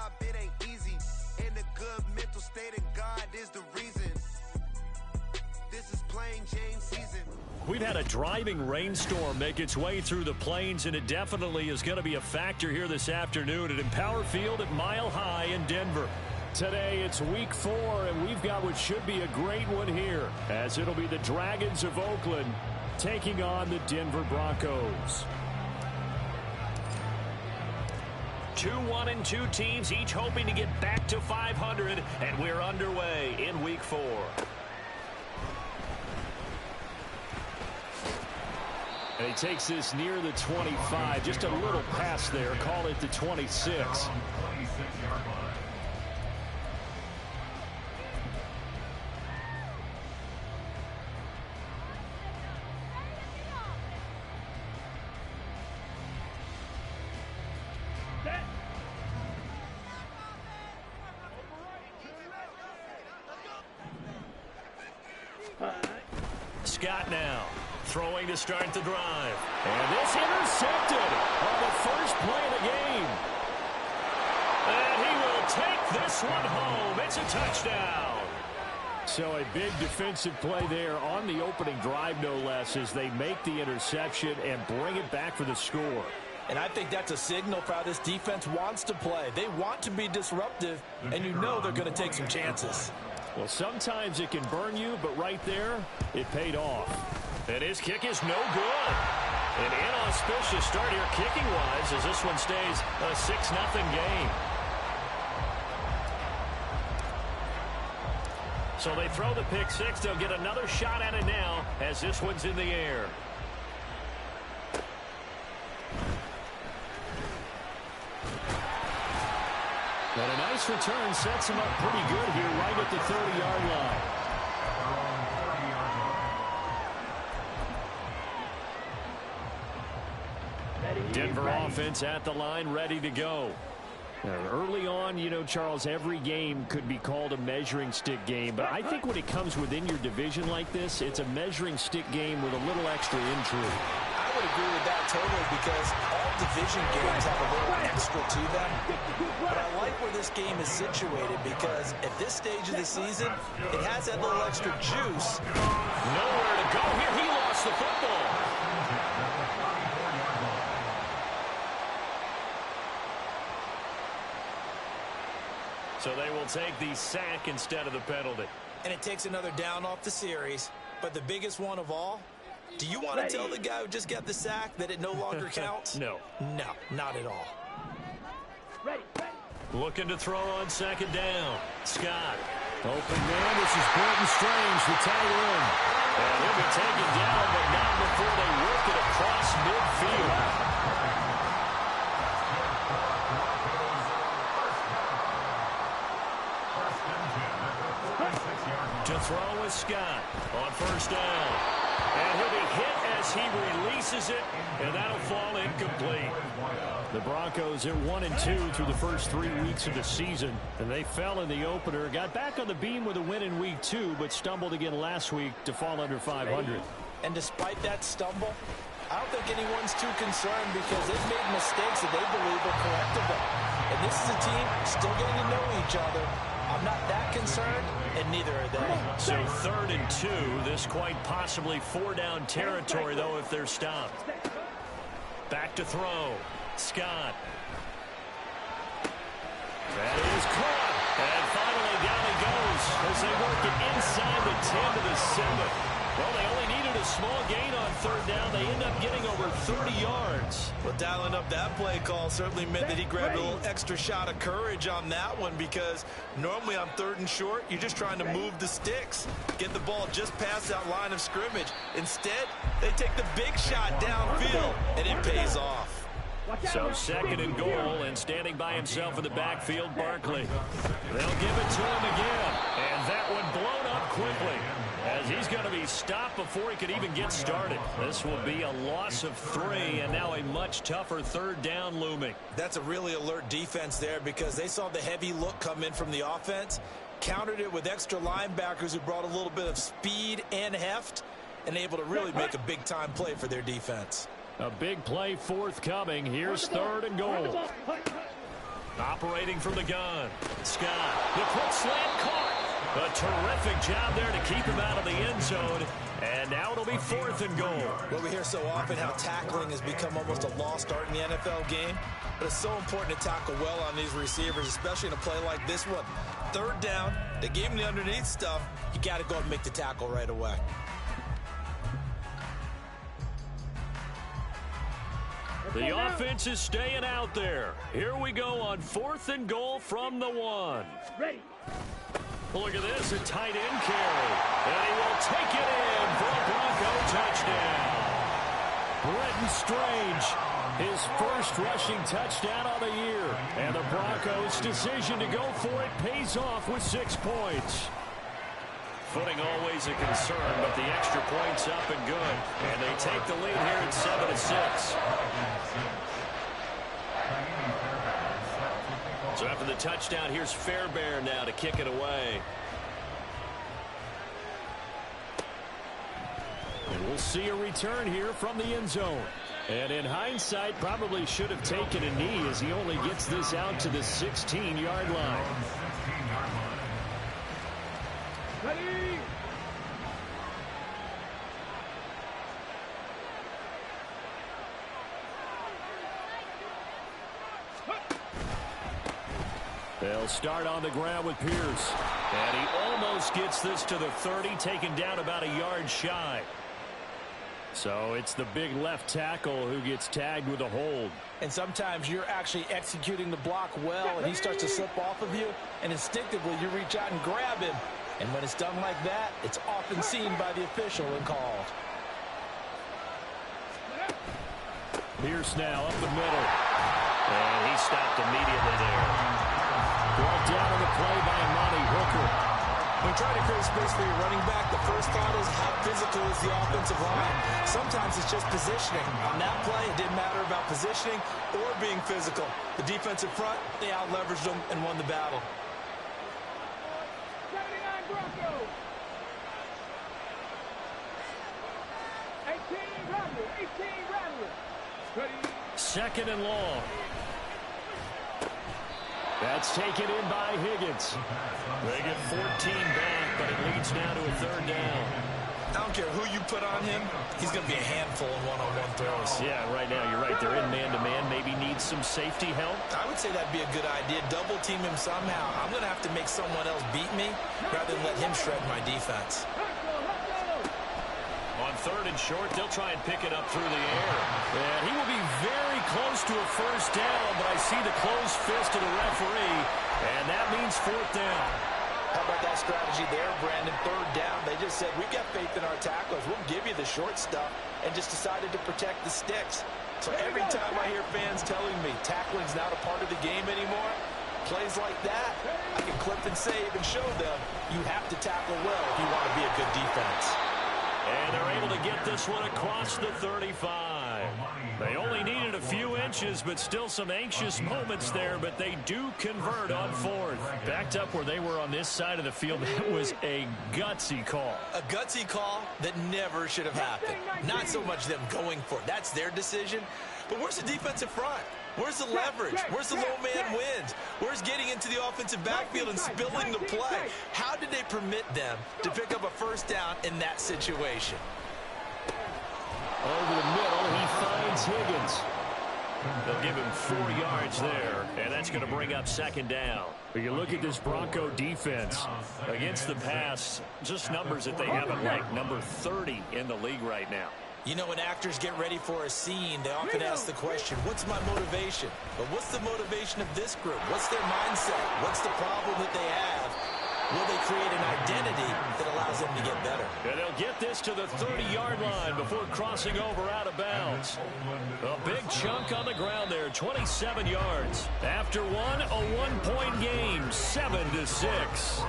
job, it ain't easy. In a good mental state, and God is the reason. This is plain Jane season. We've had a driving rainstorm make its way through the plains, and it definitely is going to be a factor here this afternoon at Empower Field at Mile High in Denver. Today it's week 4, and we've got what should be a great one here, as it'll be the Dragons of Oakland taking on the Denver Broncos. 2-1-2 teams, each hoping to get back to 500, and we're underway in week 4. And he takes this near the 25, just a little past there, call it the 26. Scott now, throwing to start the drive. And this intercepted on the first play of the game. And he will take this one home. It's a touchdown. So a big defensive play there on the opening drive, no less, as they make the interception and bring it back for the score. And I think that's a signal for how this defense wants to play. They want to be disruptive, and you know they're going to take some chances. Well, sometimes it can burn you, but right there, it paid off. And his kick is no good. An inauspicious start here kicking-wise as this one stays a 6-0 game. So they throw the pick six. They'll get another shot at it now as this one's in the air. But a nice return sets him up pretty good here right at the 30-yard line. Denver offense at the line, ready to go. Early on, you know, Charles, every game could be called a measuring stick game. But I think when it comes within your division like this, it's a measuring stick game with a little extra intrigue. I would agree with that totally, because all division games have a little extra to them. But I like where this game is situated, because at this stage of the season, it has that little extra juice. Nowhere to go here. He lost the football. So they will take the sack instead of the penalty. And it takes another down off the series. But the biggest one of all, do you want to tell the guy who just got the sack that it no longer counts? No. No, not at all. Looking to throw on second down. Scott. Open man. This is Burton Strange, the tight end. And he'll be taken down, but not before they work it across midfield. To throw is Scott on first down. And he'll be hit as he releases it, and that'll fall incomplete. The Broncos are 1-2 through the first 3 weeks of the season, and they fell in the opener. Got back on the beam with a win in week 2, but stumbled again last week to fall under 500. And despite that stumble, I don't think anyone's too concerned, because they've made mistakes that they believe are correctable. And this is a team still getting to know each other. I'm not that concerned, and neither are they. So 3rd and 2, this quite possibly 4-down territory, though, if they're stopped. Back to throw. Scott. That is caught. And finally down he goes as they work it inside the 10 to the 7. Well, they only needed a small gain on 3rd down. They end up getting over 30 yards. Well, dialing up that play call certainly meant that he grabbed a little extra shot of courage on that one, because normally on 3rd and short, you're just trying to move the sticks, get the ball just past that line of scrimmage. Instead, they take the big shot downfield, and it pays off. So 2nd and goal, and standing by himself in the backfield, Barkley. They'll give it to him again, and that one blown up quickly, as he's going to be stopped before he could even get started. This will be a loss of 3, and now a much tougher 3rd down looming. That's a really alert defense there, because they saw the heavy look come in from the offense, countered it with extra linebackers who brought a little bit of speed and heft, and able to really make a big-time play for their defense. A big play forthcoming. Here's 3rd and goal. Operating from the gun. Scott, the quick slant caught. A terrific job there to keep him out of the end zone. And now it'll be 4th and goal. Well, we hear so often how tackling has become almost a lost art in the NFL game. But it's so important to tackle well on these receivers, especially in a play like this one. 3rd down, they gave him the underneath stuff. You got to go and make the tackle right away. The offense is staying out there. Here we go on 4th and goal from the 1. Ready. Look at this, a tight end carry. And he will take it in for a Bronco touchdown. Brenton Strange, his first rushing touchdown of the year. And the Broncos' decision to go for it pays off with 6 points. Footing always a concern, but the extra point's up and good. And they take the lead here at 7-6. So after the touchdown, here's Fairbairn now to kick it away. And we'll see a return here from the end zone. And in hindsight, probably should have taken a knee as he only gets this out to the 16-yard line. Ready. They'll start on the ground with Pierce. And he almost gets this to the 30, taken down about a yard shy. So it's the big left tackle who gets tagged with a hold. And sometimes you're actually executing the block well, and he starts to slip off of you, and instinctively you reach out and grab him. And when it's done like that, it's often seen by the official and called. Pierce now up the middle. And he stopped immediately there. Brought down on the play by Monty Hooker. When trying to create space for your running back, the first thought is how physical is the offensive line. Sometimes it's just positioning. On that play, it didn't matter about positioning or being physical. The defensive front, they out-leveraged them and won the battle. 79 Bronco. 18 Rattler. 18 Rattler. Ready. 2nd and long. That's taken in by Higgins. They get 14 back, but it leads now to a 3rd down. I don't care who you put on him, he's going to be a handful in one-on-one throws. Yeah, right now you're right. They're in man-to-man. Maybe needs some safety help. I would say that'd be a good idea. Double team him somehow. I'm going to have to make someone else beat me rather than let him shred my defense. On 3rd and short, they'll try and pick it up through the air. And he will be very close to a 1st down, but I see the closed fist of the referee, and that means 4th down. How about that strategy there, Brandon? 3rd down. They just said, we've got faith in our tacklers. We'll give you the short stuff, and just decided to protect the sticks. So every time I hear fans telling me tackling's not a part of the game anymore, plays like that, I can clip and save and show them you have to tackle well if you want to be a good defense. And they're able to get this one across the 35. They only needed a few inches, but still some anxious moments there, but they do convert on 4th. Backed up where they were on this side of the field, that was a gutsy call. A gutsy call that never should have happened. Not so much them going for it. That's their decision. But where's the defensive front? Where's the leverage? Where's the low man wins? Where's getting into the offensive backfield and spilling the play? How did they permit them to pick up a 1st down in that situation? Over the middle, he finds Higgins. They'll give him 4 yards there, and that's going to bring up 2nd down. But you look at this Bronco defense against the pass, just numbers that they haven't liked, number 30 in the league right now. You know, when actors get ready for a scene, they often ask the question, what's my motivation? But what's the motivation of this group? What's their mindset? What's the problem that they have? Will they create an identity that allows them to get better? And they'll get this to the 30-yard line before crossing over out of bounds. A big chunk on the ground there, 27 yards. After one, a one-point game, 7-6.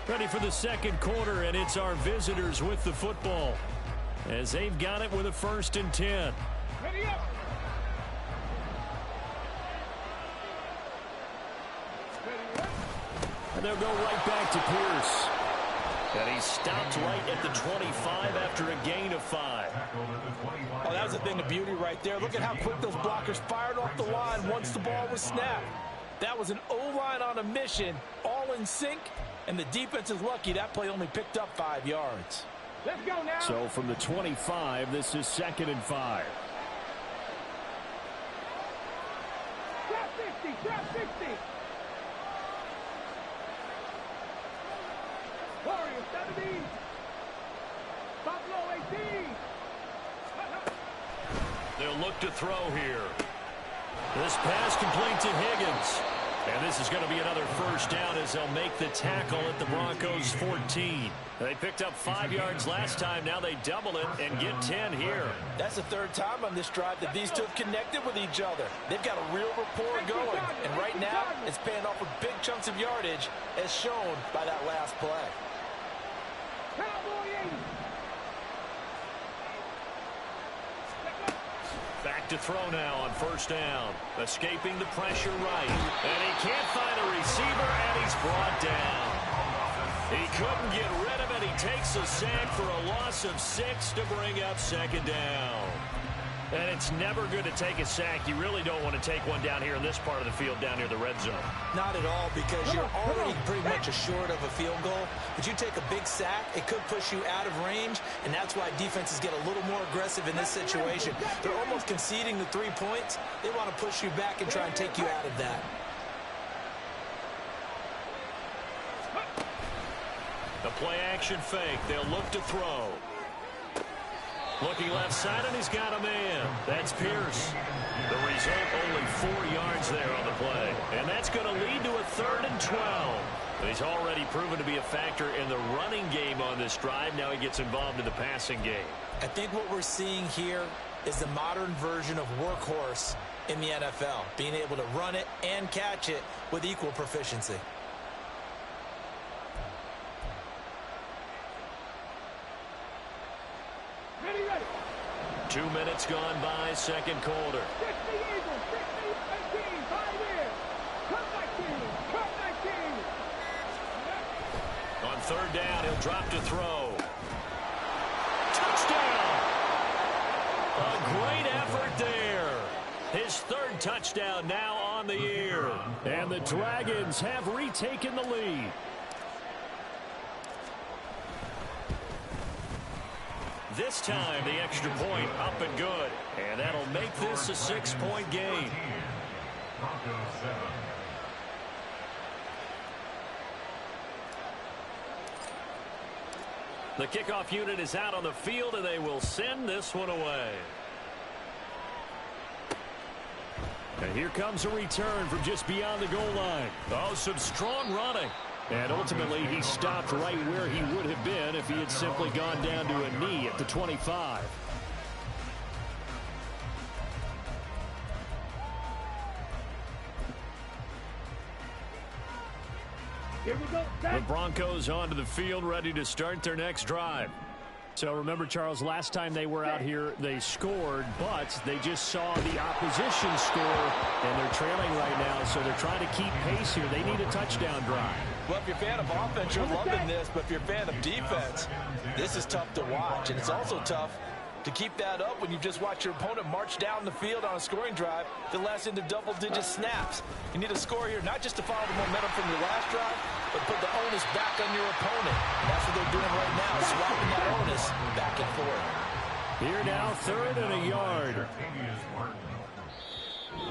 Ready for the 2nd quarter, and it's our visitors with the football as they've got it with a 1st and 10. Ready up. And they'll go right back to Pierce. And he stopped right at the 25 after a gain of 5. Oh, that was a thing of beauty right there. Look at how quick those blockers fired off the line once the ball was snapped. That was an O-line on a mission, all in sync, and the defense is lucky that play only picked up 5 yards. Let's go now. So from the 25, this is 2nd and 5. Trap 50, trap 50. Warrior 70. Buffalo 18. They'll look to throw here. This pass complete to Higgins. And this is going to be another first down as they'll make the tackle at the Broncos 14. They picked up 5 yards last time. Now they double it and get 10 here. That's the 3rd time on this drive that these two have connected with each other. They've got a real rapport going. And right now, it's paying off with big chunks of yardage as shown by that last play. Cowboy 80. Back to throw now on first down. Escaping the pressure right. And he can't find a receiver, and he's brought down. He couldn't get rid of it. He takes a sack for a loss of 6 to bring up 2nd down. And it's never good to take a sack. You really don't want to take one down here in this part of the field, down near the red zone. Not at all, because you're already pretty much assured of a field goal. But you take a big sack, it could push you out of range, and that's why defenses get a little more aggressive in this situation. They're almost conceding the 3 points. They want to push you back and try and take you out of that. The play action fake. They'll look to throw. Looking left side, and he's got a man. That's Pierce. The result, only 4 yards there on the play. And that's going to lead to a 3rd and 12. He's already proven to be a factor in the running game on this drive. Now he gets involved in the passing game. I think what we're seeing here is the modern version of workhorse in the NFL, being able to run it and catch it with equal proficiency. Ready, ready. 2 minutes gone by, 2nd quarter. 60 Eagles, 60, 18, 5 here. Cut 19, cut 19. On 3rd down, he'll drop to throw. Touchdown! A great effort there. His 3rd touchdown now on the year. And the Dragons have retaken the lead. This time, the extra point up and good. And that'll make this a 6-point game. The kickoff unit is out on the field, and they will send this one away. And here comes a return from just beyond the goal line. Oh, some strong running. And ultimately, he stopped right where he would have been if he had simply gone down to a knee at the 25. Here we go. The Broncos onto the field, ready to start their next drive. So remember, Charles, last time they were out here, they scored, but they just saw the opposition score, and they're trailing right now, so they're trying to keep pace here. They need a touchdown drive. Well, if you're a fan of offense, you're loving this, but if you're a fan of defense, this is tough to watch, and it's also tough to keep that up when you just watch your opponent march down the field on a scoring drive that lasts into double-digit snaps. You need a score here, not just to follow the momentum from your last drive, but put the onus back on your opponent. And that's what they're doing right now, swapping that onus back and forth. Here now, 3rd and a yard.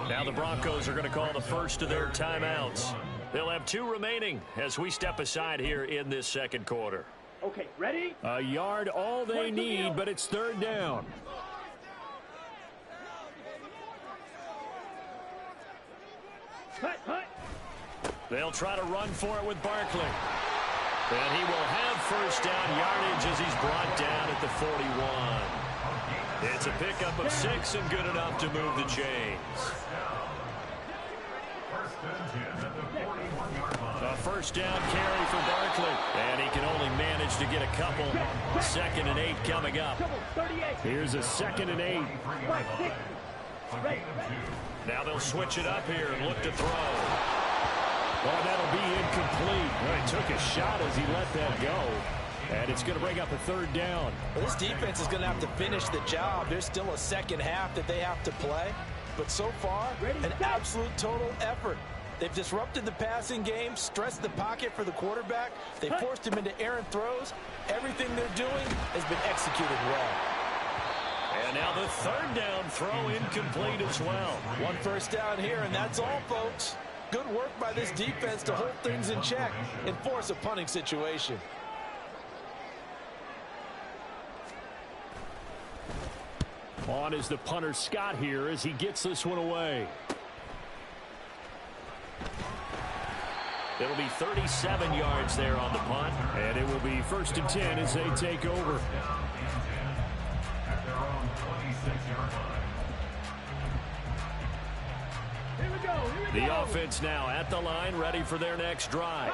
Now the Broncos are going to call the first of their timeouts. They'll have 2 remaining as we step aside here in this 2nd quarter. Okay, ready? A yard, all they need, but it's 3rd down. Cut, cut. They'll try to run for it with Barkley. And he will have first down yardage as he's brought down at the 41. It's a pickup of 6 and good enough to move the chains. A first down carry for Barkley. And he can only manage to get a couple. 2nd and 8 coming up. Here's a 2nd and 8. Now they'll switch it up here and look to throw. Oh, that'll be incomplete. Well, he took a shot as he let that go. And it's going to bring up a third down. Well, this defense is going to have to finish the job. There's still a second half that they have to play. But so far, an absolute total effort. They've disrupted the passing game, stressed the pocket for the quarterback. They forced him into errant throws. Everything they're doing has been executed well. And now the third down throw incomplete as well. One first down here, and that's all, folks. Good work by this defense to hold things in check and force a punting situation. On is the punter Scott here as he gets this one away. It'll be 37 yards there on the punt. And it will be 1st and 10 as they take over. The offense now at the line, ready for their next drive.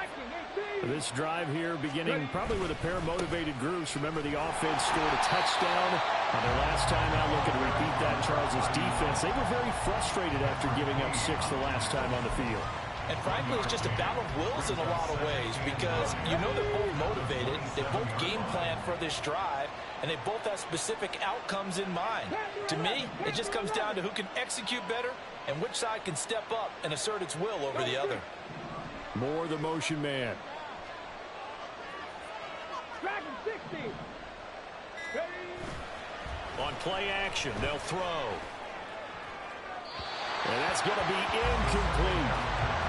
This drive here beginning probably with a pair of motivated groups. Remember, the offense scored a touchdown on their last time out. Looking to repeat that. Charles' defense, they were very frustrated after giving up 6 the last time on the field. And frankly, it's just a battle of wills in a lot of ways because you know they're both motivated. They both game plan for this drive, and they both have specific outcomes in mind. To me, it just comes down to who can execute better and which side can step up and assert its will over the other. Moore, the motion man. Dragon 60. On play action, they'll throw. And that's going to be incomplete.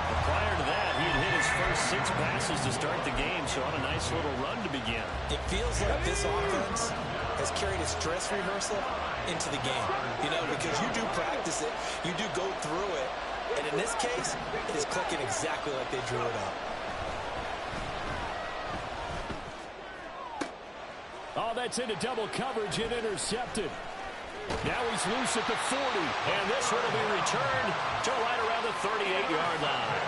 But prior to that, he had hit his first 6 passes to start the game, so on a nice little run to begin. It feels like this offense has carried its dress rehearsal into the game. You know, because you do practice it, you do go through it, and in this case, it is clicking exactly like they drew it up. Oh, that's into double coverage and intercepted. Now he's loose at the 40, and this one will be returned to right around the 38-yard line.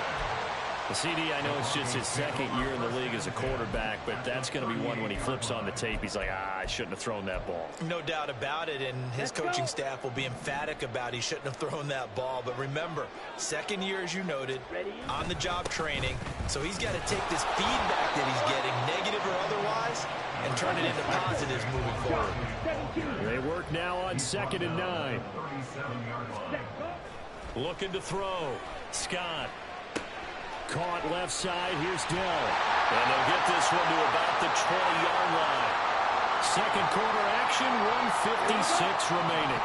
The CD, I know it's just his 2nd year in the league as a quarterback, but that's going to be one when he flips on the tape. He's like, I shouldn't have thrown that ball. No doubt about it, and his coaching staff will be emphatic about he shouldn't have thrown that ball. But remember, 2nd year, as you noted, on-the-job training, so he's got to take this feedback that he's getting, negative or otherwise, and turn it into positives moving forward. They work now on 2nd and 9. Looking to throw. Scott. Caught left side. Here's Dell. And they'll get this one to about the 20-yard line. Second quarter action, 1:56 remaining.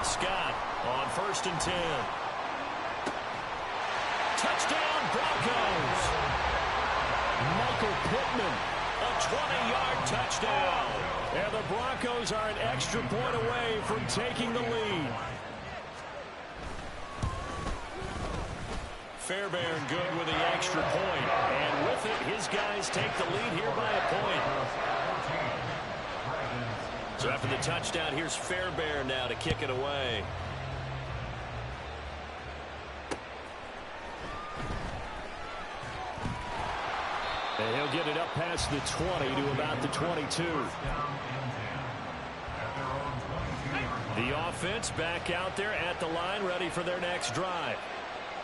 Scott on 1st and 10. Touchdown, Broncos. Michael Pittman, a 20-yard touchdown. And the Broncos are an extra point away from taking the lead. Fairbairn good with the extra point. And with it, his guys take the lead here by a point. So after the touchdown, here's Fairbairn now to kick it away. And he'll get it up past the 20 to about the 22. The offense back out there at the line, ready for their next drive.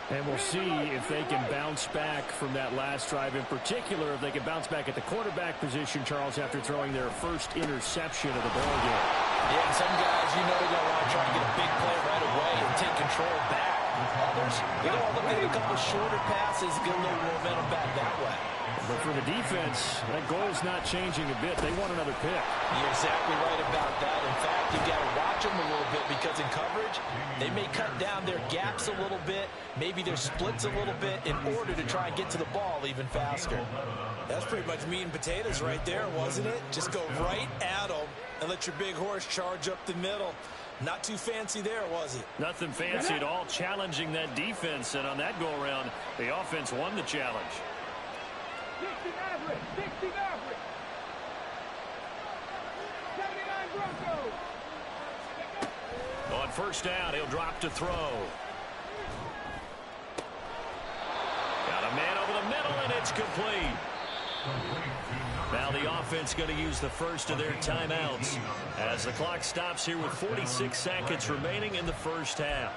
And we'll see if they can bounce back from that last drive. In particular, if they can bounce back at the quarterback position, Charles, after throwing their first interception of the ball game. Yeah, and some guys, you know, they're going to want to try and get a big play right away and take control back. Others, they're going to look at a couple shorter passes, get a little momentum back that way. But for the defense, that goal's not changing a bit. They want another pick. You're exactly right about that. In fact, you've got to watch them a little bit because in coverage, they may cut down their gaps a little bit, maybe their splits a little bit in order to try and get to the ball even faster. That's pretty much meat and potatoes right there, wasn't it? Just go right at them and let your big horse charge up the middle. Not too fancy there, was it? Nothing fancy at all, challenging that defense. And on that go-around, the offense won the challenge. 60 Maverick, 60 Maverick. 79 Broncos. On 1st down, he'll drop to throw. Got a man over the middle, and it's complete. Now the offense going to use the first of their timeouts as the clock stops here with 46 seconds remaining in the first half.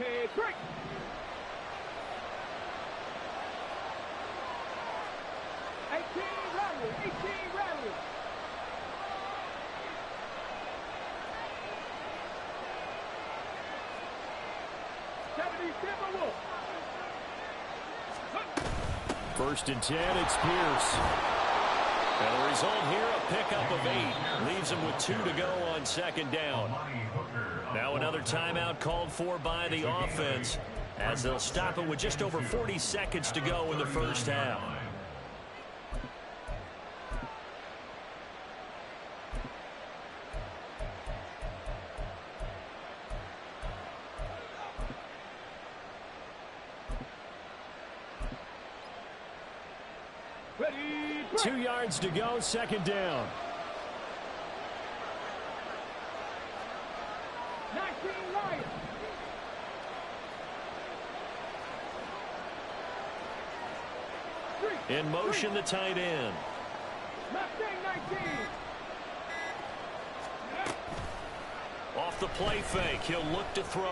Okay, break. Rally. 70 Timberwolves. First and 10, it's Pierce. And the result here, a pickup of 8. Leaves him with 2 to go on second down. Now another timeout called for by the offense, as they'll stop it with just over 40 seconds to go in the first half. Ready, break. 2 yards to go, second down. 19 Lions. In motion, the tight end. Mustang 19. Off the play fake, he'll look to throw.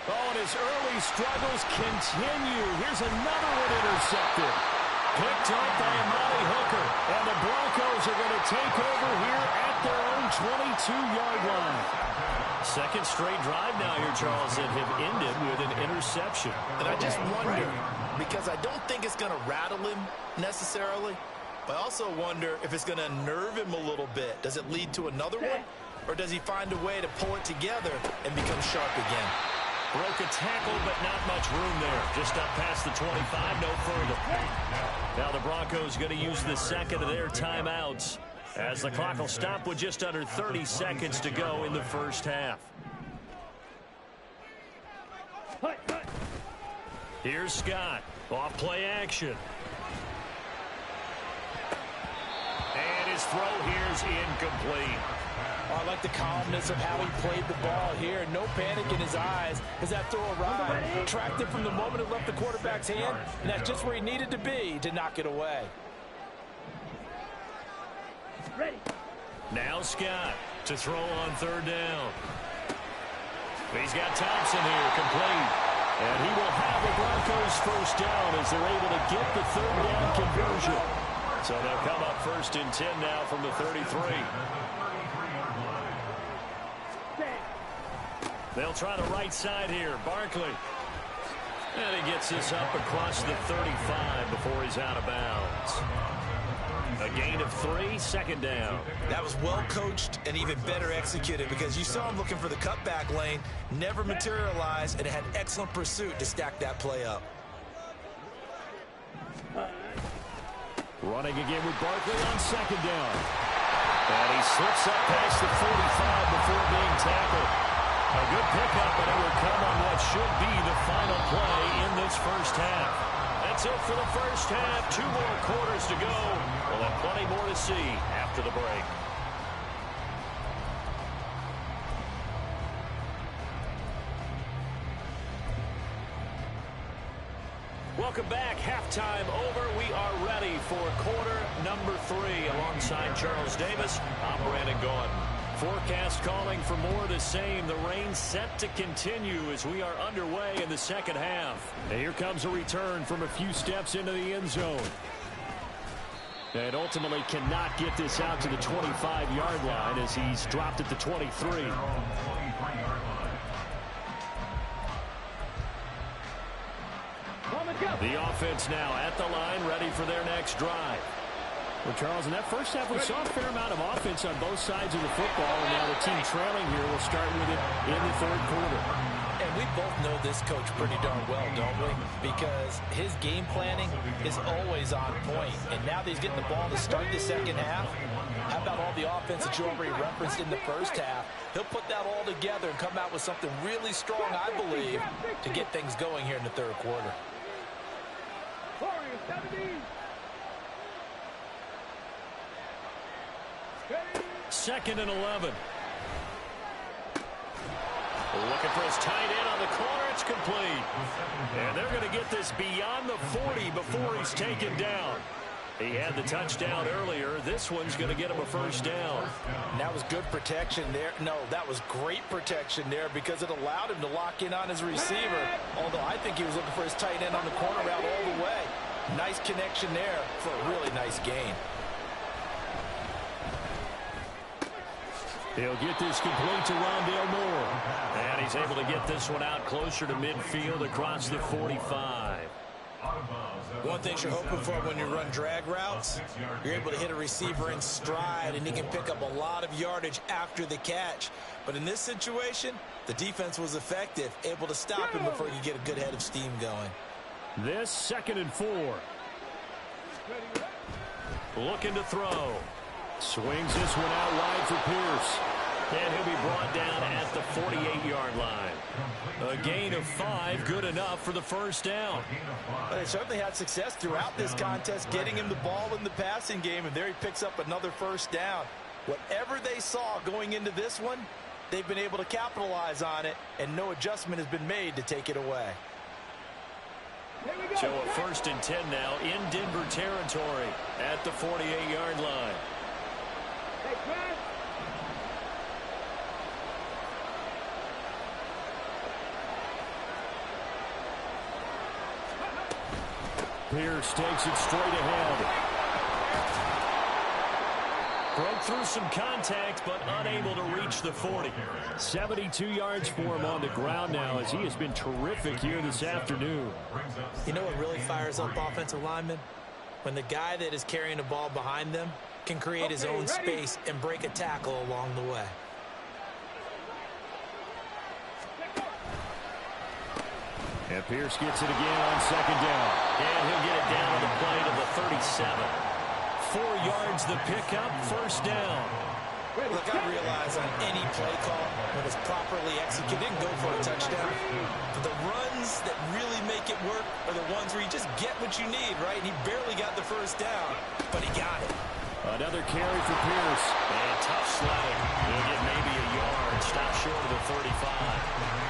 Oh, and his early struggles continue. Here's another one intercepted. Picked up by Amari Hooker. And the Broncos are going to take over here at their own 22-yard line. Second straight drive now here, Charles, that have ended with an interception. And I just wonder, because I don't think it's going to rattle him necessarily, but I also wonder if it's going to nerve him a little bit. Does it lead to another one? Or does he find a way to pull it together and become sharp again? Broke a tackle, but not much room there. Just up past the 25, no further. Now the Broncos going to use the second of their timeouts, as the clock will stop with just under 30 seconds to go in the first half. Here's Scott. Off play action. And his throw here is incomplete. I like the calmness of how he played the ball here. No panic in his eyes as that throw arrived. Tracked it from the moment it left the quarterback's hand, and that's just where he needed to be to knock it away. Ready. Now Scott to throw on third down. He's got Thompson here, complete. And he will have the Broncos first down as they're able to get the third down conversion. So they'll come up first and 10 now from the 33. They'll try the right side here. Barkley. And he gets this up across the 35 before he's out of bounds. A gain of 3, second down. That was well coached and even better executed, because you saw him looking for the cutback lane, never materialized, and had excellent pursuit to stack that play up. Running again with Barkley on second down. And he slips up past the 45 before being tackled. A good pickup, but it will come on what should be the final play in this first half. That's it for the first half. 2 more quarters to go. We'll have plenty more to see after the break. Welcome back. Halftime over. We are ready for quarter number 3. Alongside Charles Davis, I'm Brandon Gordon. Forecast calling for more of the same. The rain set to continue as we are underway in the second half. And here comes a return from a few steps into the end zone. And ultimately cannot get this out to the 25-yard line as he's dropped at the 23. The offense now at the line, ready for their next drive. Well, Charles, in that first half, we saw a fair amount of offense on both sides of the football, and now the team trailing here will start with it in the third quarter. And we both know this coach pretty darn well, don't we? Because his game planning is always on point. And now that he's getting the ball to start the second half, how about all the offense that you already referenced in the first half? He'll put that all together and come out with something really strong, I believe, to get things going here in the third quarter. Second and 11. Looking for his tight end on the corner. It's complete. And they're going to get this beyond the 40 before he's taken down. He had the touchdown earlier. This one's going to get him a first down. And that was good protection there. No, that was great protection there because it allowed him to lock in on his receiver. Although I think he was looking for his tight end on the corner route all the way. Nice connection there for a really nice gain. He'll get this complete to Rondale Moore. And he's able to get this one out closer to midfield across the 45. One thing you're hoping for when you run drag routes, you're able to hit a receiver in stride, and he can pick up a lot of yardage after the catch. But in this situation, the defense was effective, able to stop him before you get a good head of steam going. This 2nd and 4. Looking to throw. Swings this one out wide for Pierce. And he'll be brought down at the 48-yard line. A gain of 5, good enough for the first down. But they certainly had success throughout this contest, getting him the ball in the passing game, and there he picks up another first down. Whatever they saw going into this one, they've been able to capitalize on it, and no adjustment has been made to take it away. So a 1st and 10 now in Denver territory at the 48-yard line. Pierce takes it straight ahead. Broke through some contact, but unable to reach the 40. 72 yards for him on the ground now, as he has been terrific here this afternoon. You know what really fires up offensive linemen? When the guy that is carrying the ball behind them can create his own space and break a tackle along the way. And Pierce gets it again on 2nd down. And he'll get it down on the play to the 37. 4 yards the pickup, 1st down. Look, I realize on any play call, when it's properly executed, go for a touchdown. But the runs that really make it work are the ones where you just get what you need, right? And he barely got the 1st down, but he got it. Another carry for Pierce. And tough sledding. He'll get maybe a yard. Stop short of the 35.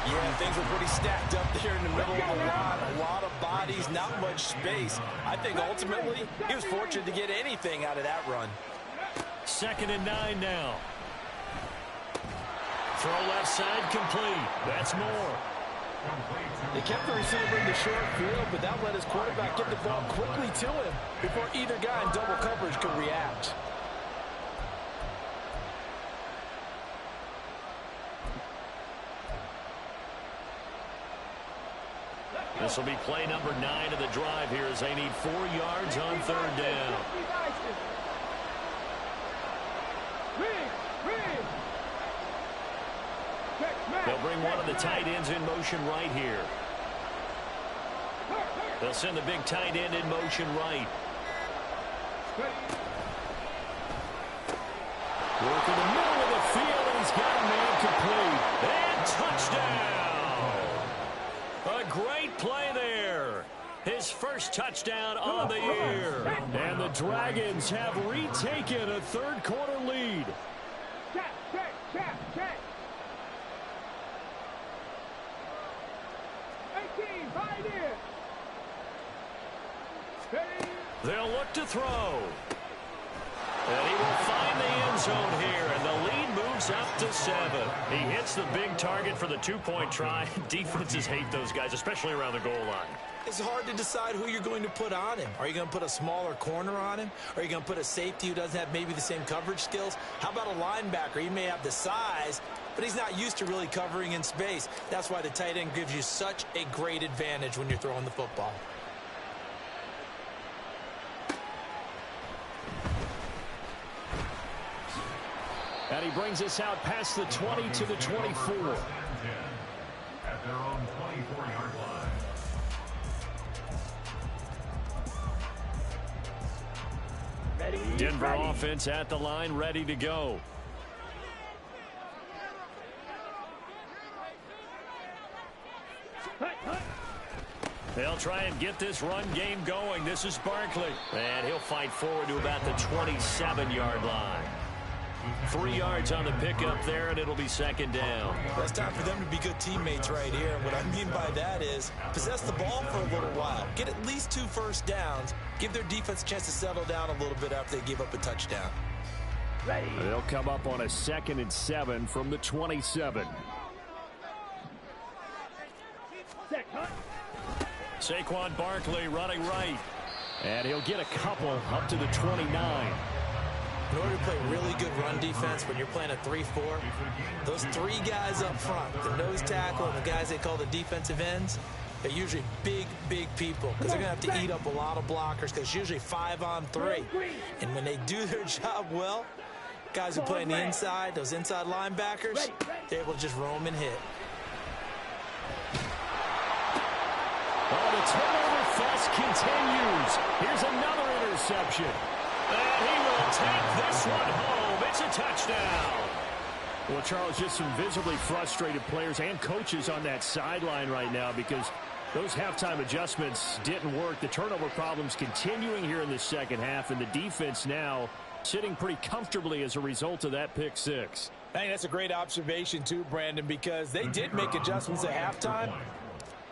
Yeah, things were pretty stacked up there in the middle of the line. A lot of bodies, not much space. I think ultimately he was fortunate to get anything out of that run. 2nd and 9 now. Throw left side complete. That's Moore. They kept the receiver in the short field, but that let his quarterback get the ball quickly to him before either guy in double coverage could react. This will be play number 9 of the drive here as they need 4 yards on 3rd down. They'll bring one of the tight ends in motion right here. They'll send the big tight end in motion right. Work in the middle of the field, and he's got a man complete. And touchdown! A great play there. His first touchdown on the year. And the Dragons have retaken a 3rd quarter lead. Check. 18, right here. They'll look to throw. And he will find the end zone here, and the lead moves up to 7. He hits the big target for the 2-point try. Defenses hate those guys, especially around the goal line. It's hard to decide who you're going to put on him. Are you going to put a smaller corner on him? Are you going to put a safety who doesn't have maybe the same coverage skills? How about a linebacker? He may have the size, but he's not used to really covering in space. That's why the tight end gives you such a great advantage when you're throwing the football. And he brings us out past the 20 to the 24. At their own 24-yard line. Denver offense at the line, ready to go. They'll try and get this run game going. This is Barkley. And he'll fight forward to about the 27-yard line. 3 yards on the pickup there, and it'll be second down. Well, it's time for them to be good teammates right here. And what I mean by that is possess the ball for a little while. Get at least 2 first downs. Give their defense a chance to settle down a little bit after they give up a touchdown. Ready. They'll come up on a 2nd and 7 from the 27. Set. Hunt. Saquon Barkley running right. And he'll get a couple up to the 29. In order to play really good run defense when you're playing a 3-4, those 3 guys up front, the nose tackle and the guys they call the defensive ends, they're usually big people because they're going to have to eat up a lot of blockers because it's usually 5-on-3. And when they do their job well, guys who play on the inside, those inside linebackers, they're able to just roam and hit. Oh, the turnover fest continues. Here's another interception. And he will take this one home. It's a touchdown. Well, Charles, just some visibly frustrated players and coaches on that sideline right now because those halftime adjustments didn't work. The turnover problems continuing here in the second half, and the defense now sitting pretty comfortably as a result of that pick 6. I think that's a great observation too, Brandon, because they did make adjustments at halftime.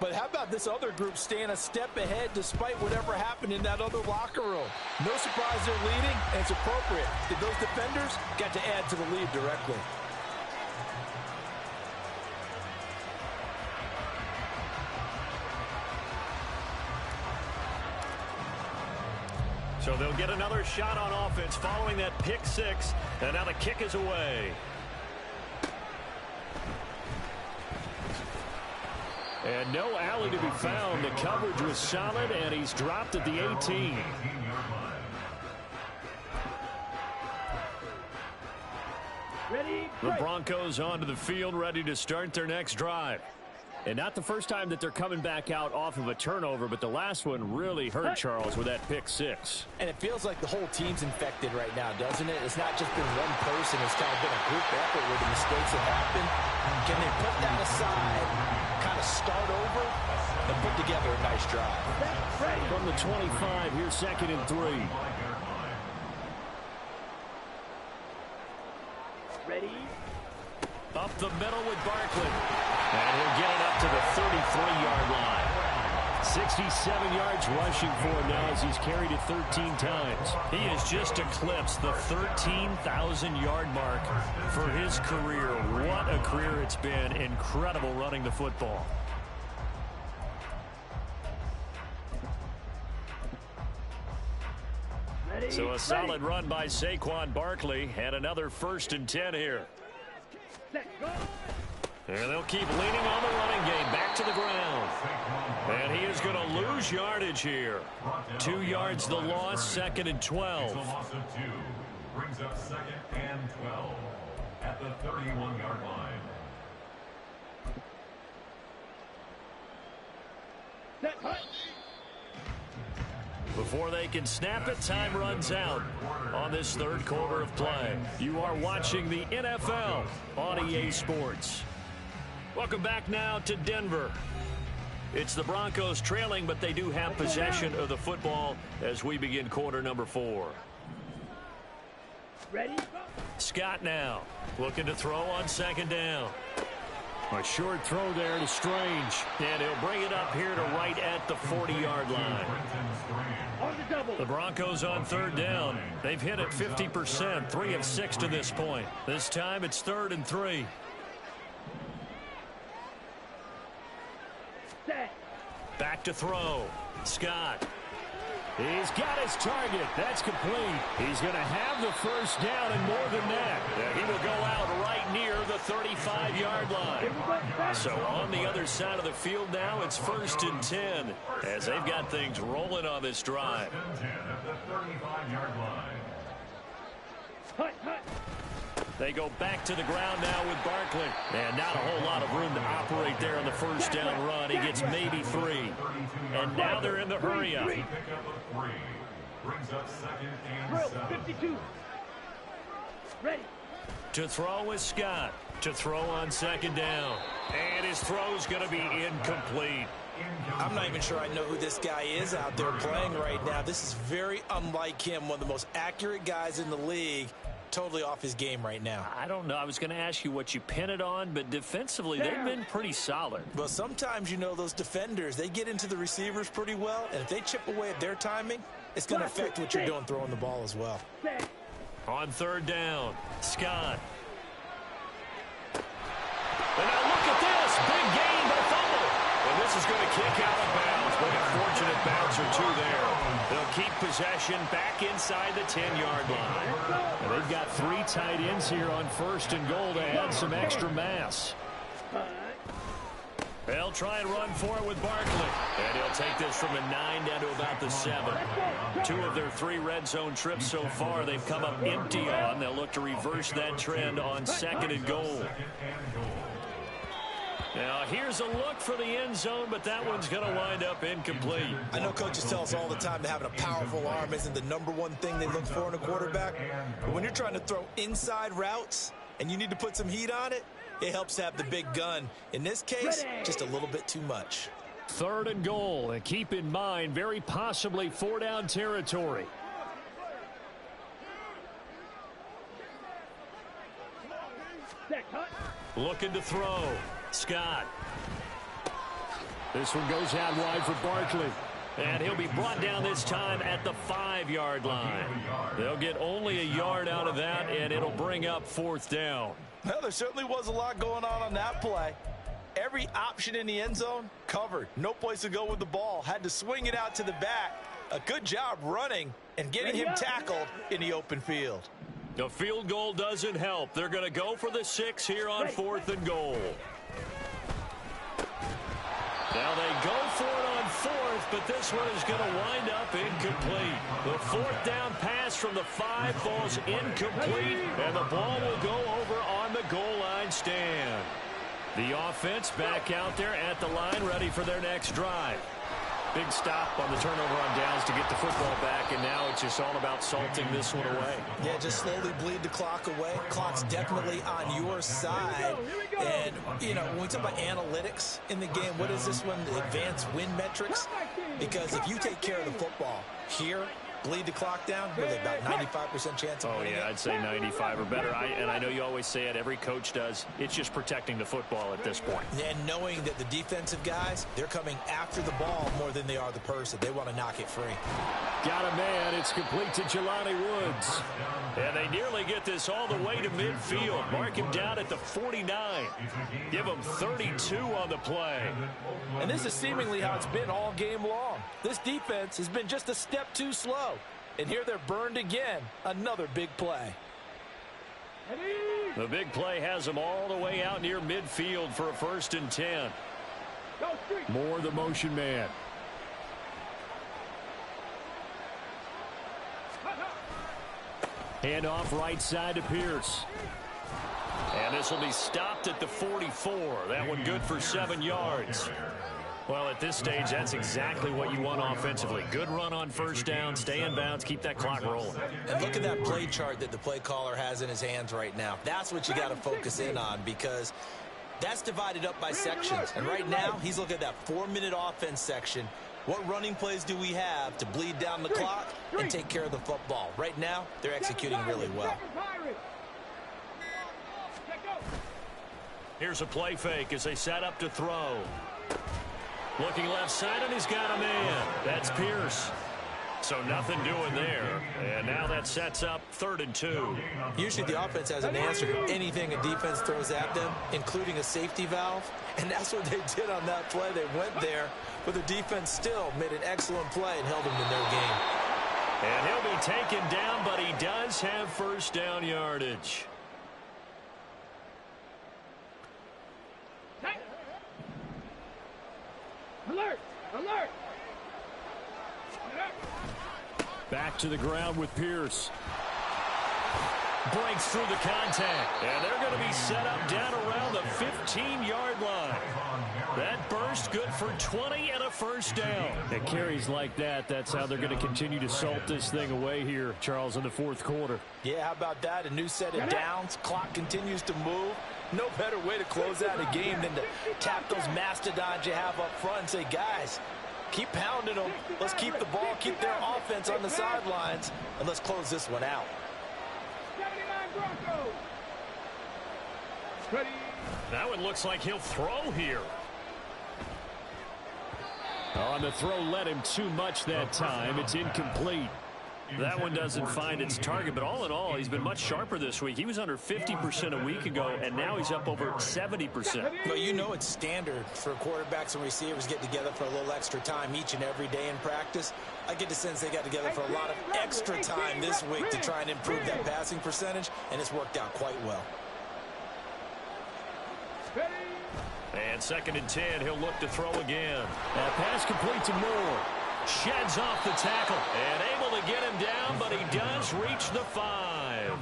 But how about this other group staying a step ahead despite whatever happened in that other locker room? No surprise they're leading, and it's appropriate. Those defenders got to add to the lead directly. So they'll get another shot on offense following that pick 6, and now the kick is away. And no alley to be found. The coverage was solid, and he's dropped at the 18. Ready. The Broncos onto the field, ready to start their next drive. And not the first time that they're coming back out off of a turnover, but the last one really hurt Charles with that pick 6. And it feels like the whole team's infected right now, doesn't it? It's not just been one person. It's kind of been a group effort where the mistakes have happened. Can they put that aside, kind of start over, and put together a nice drive? From the 25, here's 2nd and 3. Ready. Up the middle with Barkley. And he'll get it up to the 33-yard line. 67 yards rushing for him now as he's carried it 13 times. He has just eclipsed the 13,000-yard mark for his career. What a career it's been. Incredible running the football. Ready. So a solid run by Saquon Barkley and another 1st and 10 here. Set. Go. And they'll keep leaning on the running game back to the ground. And he is going to lose yardage here. 2 yards the loss, 2nd and 12. It's a loss of 2. Brings up 2nd and 12 at the 31-yard line. Set. Hunt. Before they can snap it, time runs out on this 3rd quarter of play. You are watching the NFL on EA Sports. Welcome back now to Denver. It's the Broncos trailing, but they do have possession of the football as we begin quarter number 4. Ready. Scott now looking to throw on 2nd down. A short throw there to Strange, and he'll bring it up here to right at the 40-yard line. On the double. The Broncos on 3rd down. They've hit it 50%, 3 of 6 to this point. This time it's 3rd and 3. Set. Back to throw. Scott. He's got his target. That's complete. He's going to have the 1st down and more than that. He will go out right near the 35-yard line. So on the other side of the field now, it's 1st and 10 as they've got things rolling on this drive. 1st and 10 at the 35-yard line. Hunt. Hunt. They go back to the ground now with Barkley. And not a whole lot of room to operate there on the 1st down run. He gets maybe 3. And now they're in the hurry up. Pick up of 3. Brings up 2nd and Drill. 7. 52. Ready. To throw is Scott. To throw on 2nd down. And his throw's going to be incomplete. I'm not even sure I know who this guy is out there playing right now. This is very unlike him, one of the most accurate guys in the league. totally off his game right now. I don't know. I was going to ask you what you pin it on, but defensively, they've been pretty solid. Well, sometimes, those defenders, they get into the receivers pretty well, and if they chip away at their timing, it's going to affect what you're doing throwing the ball as well. On third down, Scott. And now look at this. Big gain, but fumble. And this is going to kick out of bounds, but a fortunate bounce or two there. They'll keep possession back inside the 10-yard line. And they've got 3 tight ends here on first and goal to add some extra mass. They'll try and run for it with Barkley. And he'll take this from the 9 down to about the 7. 2 of their 3 red zone trips so far they've come up empty on. They'll look to reverse that trend on second and goal. Now, here's a look for the end zone, but that one's going to wind up incomplete. I know coaches tell us all the time that having a powerful arm isn't the #1 thing they look for in a quarterback. But when you're trying to throw inside routes and you need to put some heat on it, it helps to have the big gun. In this case, just a little bit too much. Third and goal, and keep in mind, very possibly 4-down territory. Looking to throw. Scott. This one goes out wide for Barkley. And he'll be brought down this time at the 5-yard line. They'll get only a yard out of that, and it'll bring up 4th down. Well, there certainly was a lot going on that play. Every option in the end zone covered. No place to go with the ball. Had to swing it out to the back. A good job running and getting him tackled in the open field. The field goal doesn't help. They're going to go for the 6 here on 4th and goal. Now they go for it on 4th, but this one is going to wind up incomplete. The 4th down pass from the 5 falls incomplete, and the ball will go over on the goal line stand. The offense back out there at the line, ready for their next drive. Big stop on the turnover on downs to get the football back, and now it's just all about salting this one away. Yeah, just slowly bleed the clock away. Clock's definitely on your side. And, when we talk about analytics in the game, what is this one? The advanced win metrics? Because if you take care of the football here, bleed the clock down, with about 95% chance of winning it. I'd say 95 or better. And I know you always say it, every coach does. It's just protecting the football at this point. And knowing that the defensive guys, they're coming after the ball more than they are the person. They want to knock it free. Got a man. It's complete to Jelani Woods. And they nearly get this all the way to midfield. Mark him down at the 49. Give him 32 on the play. And this is seemingly how it's been all game long. This defense has been just a step too slow. And here they're burned again. Another big play. The big play has them all the way out near midfield for a 1st and 10. Moore the motion man. Handoff right side to Pierce. And this will be stopped at the 44. That one good for 7 yards. Well, at this stage, that's exactly what you want offensively. Good run on 1st down, stay in bounds, keep that clock rolling. And look at that play chart that the play caller has in his hands right now. That's what you got to focus in on, because that's divided up by sections. And right now, he's looking at that 4-minute offense section. What running plays do we have to bleed down the clock and take care of the football? Right now, they're executing really well. Here's a play fake as they set up to throw. Looking left side, and he's got a man. That's Pierce. So nothing doing there. And now that sets up 3rd and 2. Usually the offense has an answer to anything a defense throws at them, including a safety valve. And that's what they did on that play. They went there, but the defense still made an excellent play and held them in their game. And he'll be taken down, but he does have 1st down yardage. Alert! Alert! Back to the ground with Pierce. Breaks through the contact. And they're going to be set up down around the 15-yard line. That burst good for 20 and a 1st down. It carries like that. That's how they're going to continue to salt this thing away here, Charles, in the 4th quarter. Yeah, how about that? A new set of downs. Clock continues to move. No better way to close out a game than to tap those mastodons you have up front and say, guys, keep pounding them. Let's keep the ball, keep their offense on the sidelines, and let's close this one out. 79 and Broncos. Ready. Now it looks like he'll throw here. On the throw led him too much that time. It's incomplete. That one doesn't find its target, but all in all, he's been much sharper this week. He was under 50% a week ago, and now he's up over 70%. Well, you know it's standard for quarterbacks and receivers get together for a little extra time each and every day in practice. I get the sense they got together for a lot of extra time this week to try and improve that passing percentage, and it's worked out quite well. And 2nd and 10, he'll look to throw again. That pass complete to Moore. Sheds off the tackle and able to get him down, but he does reach the 5.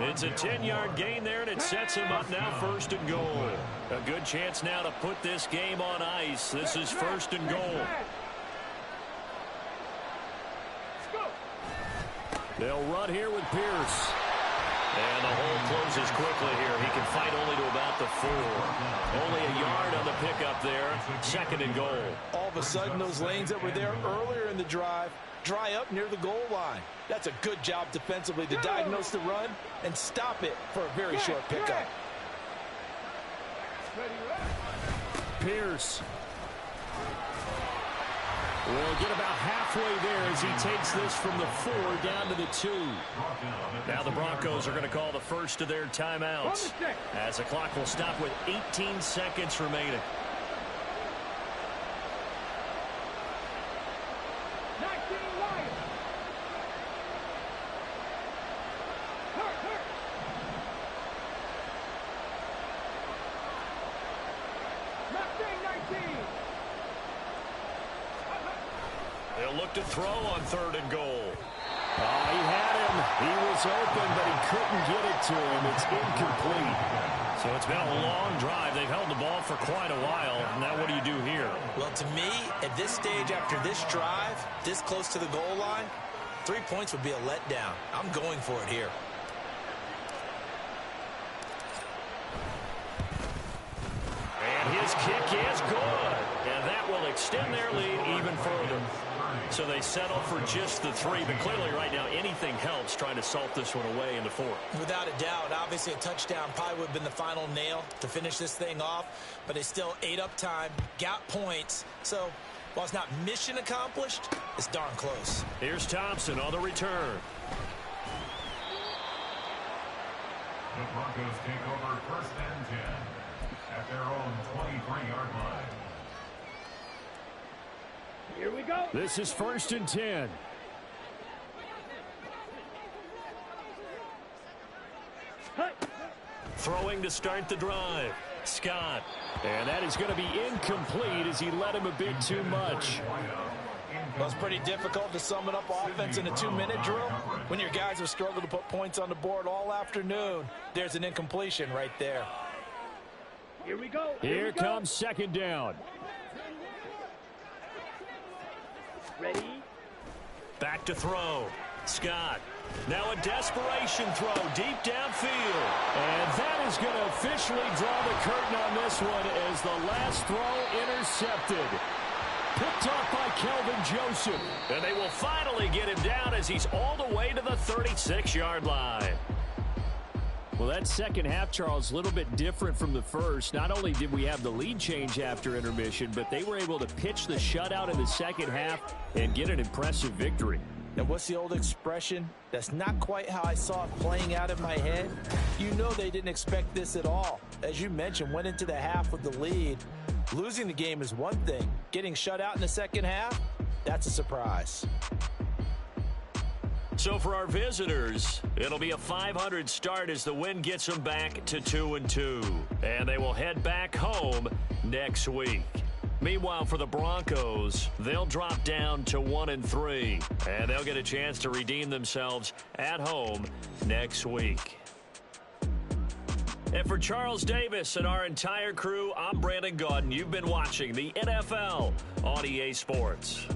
It's a 10-yard gain there, and it sets him up now 1st and goal. A good chance now to put this game on ice. This is 1st and goal. They'll run here with Pierce. And the hole closes quickly here. He can fight only to about the 4. Only a yard on the pickup there. 2nd and goal. All of a sudden, those lanes that were there earlier in the drive dry up near the goal line. That's a good job defensively to diagnose the run and stop it for a very short pickup. Pierce will get about halfway there as he takes this from the 4 down to the 2. Now the Broncos are going to call the first of their timeouts as the clock will stop with 18 seconds remaining. 19 Lions. Mustang 19. They'll look to throw on 3rd and goal. Oh, he had him. He was open, but he couldn't get it to him. It's incomplete. So it's been a long drive. They've held the ball for quite a while. Now what do you do here? Well, to me, at this stage after this drive, this close to the goal line, 3 points would be a letdown. I'm going for it here. And his kick is good. And that will extend their lead even further. So they settle for just the 3, but clearly right now anything helps trying to salt this one away in the 4th. Without a doubt, obviously a touchdown probably would have been the final nail to finish this thing off, but they still ate up time, got points. So while it's not mission accomplished, it's darn close. Here's Thompson on the return. The Broncos take over 1st and 10 at their own 23-yard line. Here we go. This is 1st and 10. Throwing to start the drive. Scott. And that is going to be incomplete as he led him a bit too much. Well, it's pretty difficult to sum it up offense in a 2-minute drill. When your guys have struggled to put points on the board all afternoon, there's an incompletion right there. Here we go. Here comes 2nd down. Ready? Back to throw. Scott. Now a desperation throw deep downfield. And that is going to officially draw the curtain on this one as the last throw intercepted. Picked off by Kelvin Joseph. And they will finally get him down as he's all the way to the 36-yard line. Well, that second half, Charles, a little bit different from the first. Not only did we have the lead change after intermission, but they were able to pitch the shutout in the second half and get an impressive victory. And what's the old expression? That's not quite how I saw it playing out in my head. You know they didn't expect this at all. As you mentioned, went into the half with the lead. Losing the game is one thing. Getting shut out in the second half, that's a surprise. So for our visitors, it'll be a .500 start as the win gets them back to 2-2. And they will head back home next week. Meanwhile, for the Broncos, they'll drop down to 1-3. And they'll get a chance to redeem themselves at home next week. And for Charles Davis and our entire crew, I'm Brandon Gaudin. You've been watching the NFL on EA Sports.